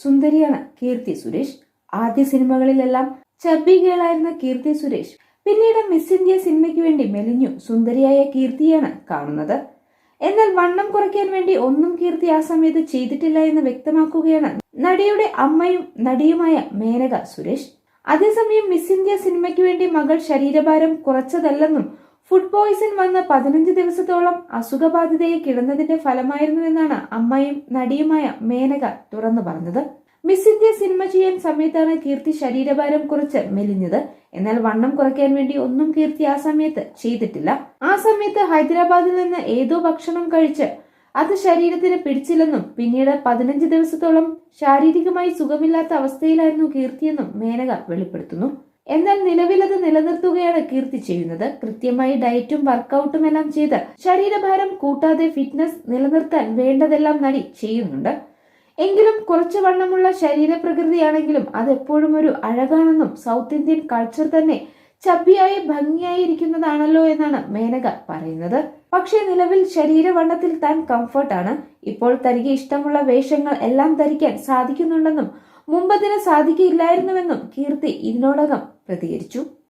സുന്ദരിയാണ് കീർത്തി സുരേഷ്. ആദ്യ സിനിമകളിലെല്ലാം ചബ്ബി ഗേളായിരുന്ന കീർത്തി സുരേഷ് പിന്നീട് മിസ് ഇന്ത്യ സിനിമയ്ക്ക് വേണ്ടി മെലിഞ്ഞു സുന്ദരിയായ കീർത്തിയാണ് കാണുന്നത്. എന്നാൽ വണ്ണം കുറയ്ക്കാൻ വേണ്ടി ഒന്നും കീർത്തി ആ സമയത്ത് ചെയ്തിട്ടില്ല എന്ന് വ്യക്തമാക്കുകയാണ് നടിയുടെ അമ്മയും നടിയുമായ മേനക സുരേഷ്. അതേസമയം മിസ് ഇന്ത്യ സിനിമയ്ക്ക് വേണ്ടി മകൾ ശരീരഭാരം കുറച്ചതല്ലെന്നും ഫുഡ് പോയിസൺ വന്ന് 15 ദിവസത്തോളം അസുഖബാധിതയെ കിടന്നതിന്റെ ഫലമായിരുന്നുവെന്നാണ് അമ്മയും നടിയുമായ മേനക തുറന്നു പറഞ്ഞത്. മിസ് ഇന്ത്യ സിനിമ ചെയ്യാൻ സമയത്താണ് കീർത്തി ശരീരഭാരം കുറച്ച് മെലിഞ്ഞത്. എന്നാൽ വണ്ണം കുറയ്ക്കാൻ വേണ്ടി ഒന്നും കീർത്തി ആ സമയത്ത് ചെയ്തിട്ടില്ല. ആ സമയത്ത് ഹൈദരാബാദിൽ നിന്ന് ഏതോ ഭക്ഷണം കഴിച്ച് അത് ശരീരത്തിന് പിടിച്ചില്ലെന്നും പിന്നീട് 15 ദിവസത്തോളം ശാരീരികമായി സുഖമില്ലാത്ത അവസ്ഥയിലായിരുന്നു കീർത്തിയെന്നും മേനക വെളിപ്പെടുത്തുന്നു. എന്നാൽ നിലവിൽ അത് നിലനിർത്തുകയാണ് കീർത്തി ചെയ്യുന്നത്. കൃത്യമായി ഡയറ്റും വർക്കൗട്ടും എല്ലാം ചെയ്ത് ശരീരഭാരം കൂട്ടാതെ ഫിറ്റ്നസ് നിലനിർത്താൻ വേണ്ടതെല്ലാം നടി ചെയ്യുന്നുണ്ട്. എങ്കിലും കുറച്ച് വണ്ണമുള്ള ശരീരപ്രകൃതിയാണെങ്കിലും അത് എപ്പോഴും ഒരു അഴകാണെന്നും സൗത്ത് ഇന്ത്യൻ കൾച്ചർ തന്നെ ചബ്ബിയായി ഭംഗിയായി ഇരിക്കുന്നതാണല്ലോ എന്നാണ് മേനക പറയുന്നത്. പക്ഷേ നിലവിൽ ശരീരവണ്ണത്തിൽ താൻ കംഫർട്ടാണ്. ഇപ്പോൾ തനിക്ക് ഇഷ്ടമുള്ള വേഷങ്ങൾ എല്ലാം ധരിക്കാൻ സാധിക്കുന്നുണ്ടെന്നും മുമ്പതിന് സാധിക്കില്ലായിരുന്നുവെന്നും കീർത്തി ഇതിനോടകം പ്രതികരിച്ചു.